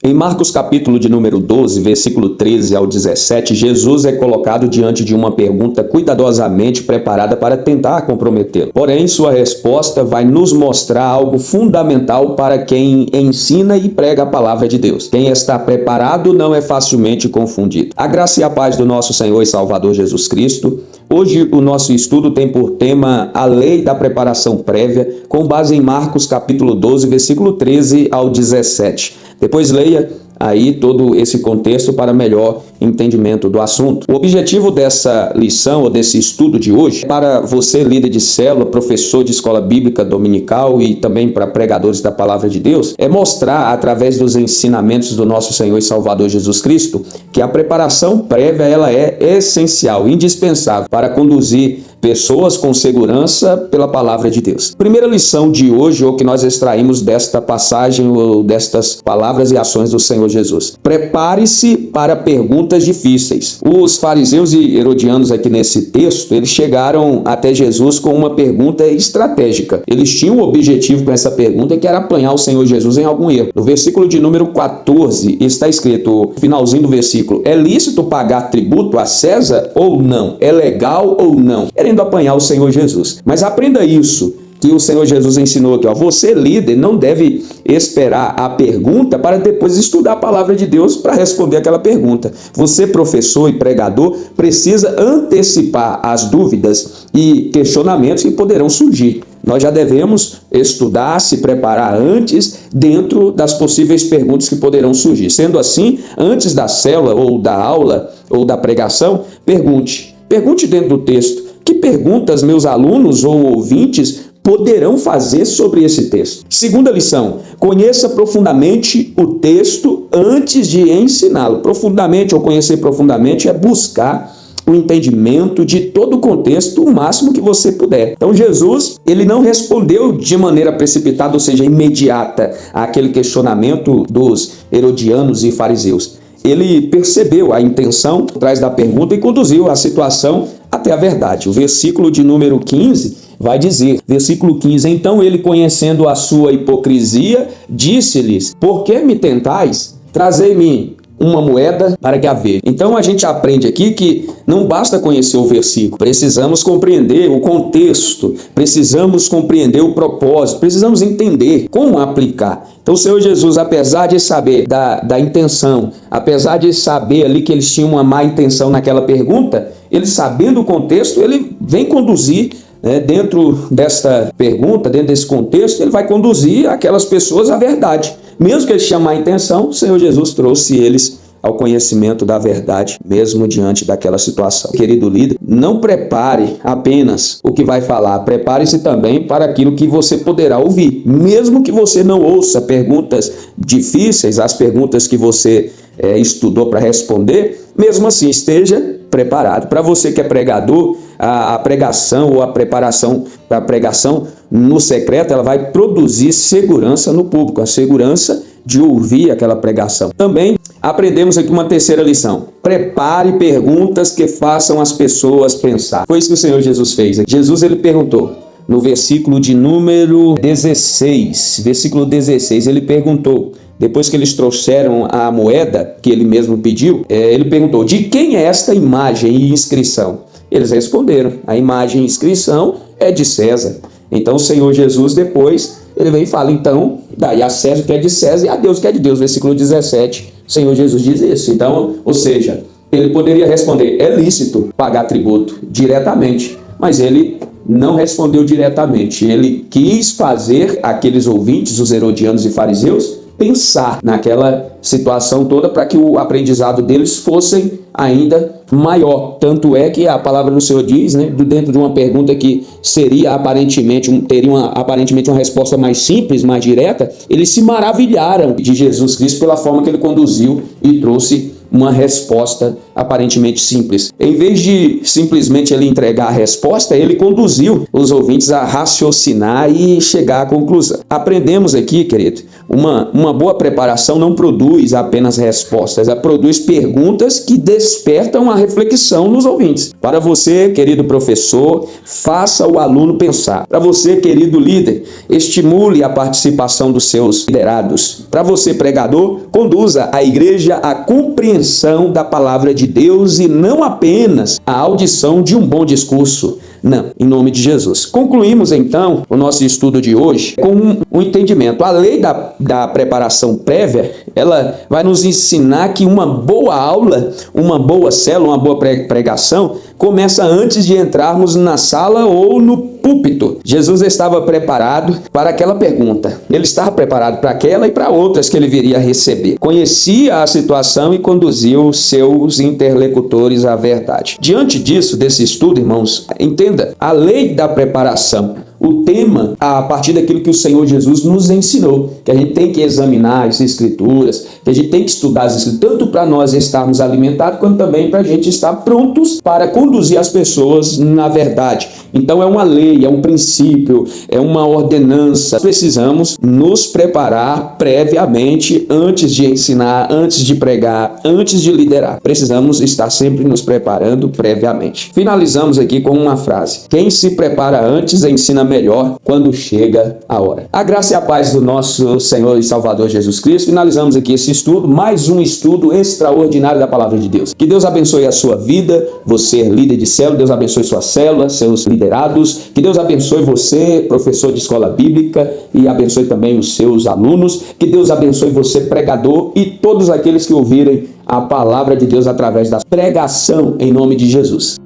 Em Marcos capítulo de número 12, versículo 13 ao 17, Jesus é colocado diante de uma pergunta cuidadosamente preparada para tentar comprometê-lo. Porém, sua resposta vai nos mostrar algo fundamental para quem ensina e prega a palavra de Deus. Quem está preparado não é facilmente confundido. A graça e a paz do nosso Senhor e Salvador Jesus Cristo. Hoje o nosso estudo tem por tema a lei da preparação prévia, com base em Marcos capítulo 12, versículo 13 ao 17. Depois leia aí todo esse contexto para melhor entendimento do assunto. O objetivo dessa lição ou desse estudo de hoje, para você líder de célula, professor de escola bíblica dominical e também para pregadores da palavra de Deus, é mostrar através dos ensinamentos do nosso Senhor e Salvador Jesus Cristo que a preparação prévia ela é essencial, indispensável para conduzir pessoas com segurança pela palavra de Deus. Primeira lição de hoje, ou que nós extraímos desta passagem ou destas palavras e ações do Senhor Jesus. Prepare-se para perguntas difíceis. Os fariseus e herodianos aqui nesse texto, eles chegaram até Jesus com uma pergunta estratégica. Eles tinham um objetivo com essa pergunta, que era apanhar o Senhor Jesus em algum erro. No versículo de número 14, está escrito, finalzinho do versículo, é lícito pagar tributo a César ou não? É legal ou não? Querendo apanhar o Senhor Jesus. Mas aprenda isso, que o Senhor Jesus ensinou aqui, ó, você líder não deve esperar a pergunta para depois estudar a palavra de Deus para responder aquela pergunta. Você, professor e pregador, precisa antecipar as dúvidas e questionamentos que poderão surgir. Nós já devemos estudar, se preparar antes, dentro das possíveis perguntas que poderão surgir. Sendo assim, antes da célula ou da aula ou da pregação, pergunte. Pergunte dentro do texto. Que perguntas meus alunos ou ouvintes poderão fazer sobre esse texto? Segunda lição, conheça profundamente o texto antes de ensiná-lo. Profundamente ou conhecer profundamente é buscar o entendimento de todo o contexto o máximo que você puder. Então Jesus, ele não respondeu de maneira precipitada, ou seja, imediata, àquele questionamento dos herodianos e fariseus. Ele percebeu a intenção por trás da pergunta e conduziu a situação até a verdade. O versículo de número 15 vai dizer, versículo 15, então ele, conhecendo a sua hipocrisia, disse-lhes, por que me tentais? Trazei-me uma moeda para que a veja. Então a gente aprende aqui que não basta conhecer o versículo, precisamos compreender o contexto, precisamos compreender o propósito, precisamos entender como aplicar. Então o Senhor Jesus, apesar de saber da intenção, apesar de saber ali que eles tinham uma má intenção naquela pergunta, ele sabendo o contexto, ele vem conduzir dentro desta pergunta, dentro desse contexto, ele vai conduzir aquelas pessoas à verdade. Mesmo que eles tinham má intenção, o Senhor Jesus trouxe eles ao conhecimento da verdade, mesmo diante daquela situação. Querido líder, não prepare apenas o que vai falar, prepare-se também para aquilo que você poderá ouvir. Mesmo que você não ouça perguntas difíceis, as perguntas que você estudou para responder, mesmo assim esteja preparado. Para você que é pregador, a pregação ou a preparação da pregação no secreto, ela vai produzir segurança no público, a segurança de ouvir aquela pregação. Também aprendemos aqui uma terceira lição. Prepare perguntas que façam as pessoas pensar. Foi isso que o Senhor Jesus fez. Jesus, ele perguntou, no versículo de número 16, ele perguntou, depois que eles trouxeram a moeda que ele mesmo pediu, ele perguntou, de quem é esta imagem e inscrição? Eles responderam, a imagem e inscrição é de César. Então o Senhor Jesus depois, ele vem e fala, então, daí a César que é de César e a Deus que é de Deus. Versículo 17, o Senhor Jesus diz isso. Então, ou seja, ele poderia responder, é lícito pagar tributo diretamente, mas ele não respondeu diretamente. Ele quis fazer aqueles ouvintes, os herodianos e fariseus, pensar naquela situação toda para que o aprendizado deles fosse ainda maior. Tanto é que a palavra do Senhor diz, dentro de uma pergunta que seria teria aparentemente uma resposta mais simples, mais direta, eles se maravilharam de Jesus Cristo pela forma que ele conduziu e trouxe uma resposta aparentemente simples. Em vez de simplesmente ele entregar a resposta, ele conduziu os ouvintes a raciocinar e chegar à conclusão. Aprendemos aqui, querido, uma boa preparação não produz apenas respostas, ela produz perguntas que despertam a reflexão nos ouvintes. Para você, querido professor, faça o aluno pensar. Para você, querido líder, estimule a participação dos seus liderados. Para você, pregador, conduza a igreja à compreensão da palavra de Deus e não apenas a audição de um bom discurso. Não, em nome de Jesus. Concluímos então o nosso estudo de hoje com um entendimento. A lei da preparação prévia, ela vai nos ensinar que uma boa aula, uma boa célula, uma boa pregação começa antes de entrarmos na sala ou no púlpito. Jesus estava preparado para aquela pergunta. Ele estava preparado para aquela e para outras que ele viria a receber. Conhecia a situação e conduziu seus interlocutores à verdade. Diante disso, desse estudo, irmãos, entenda, a lei da preparação, o tema a partir daquilo que o Senhor Jesus nos ensinou, que a gente tem que examinar as Escrituras, que a gente tem que estudar as Escrituras, tanto para nós estarmos alimentados, quanto também para a gente estar prontos para conduzir as pessoas na verdade. Então é uma lei, é um princípio, é uma ordenança. Precisamos nos preparar previamente, antes de ensinar, antes de pregar, antes de liderar. Precisamos estar sempre nos preparando previamente. Finalizamos aqui com uma frase: quem se prepara antes ensina melhor quando chega a hora. A graça e a paz do nosso Senhor e Salvador Jesus Cristo. Finalizamos aqui esse estudo, mais um estudo extraordinário da Palavra de Deus. Que Deus abençoe a sua vida, você líder de célula, Deus abençoe sua célula, seus liderados, que Deus abençoe você, professor de escola bíblica, e abençoe também os seus alunos, que Deus abençoe você, pregador, e todos aqueles que ouvirem a Palavra de Deus através da pregação em nome de Jesus.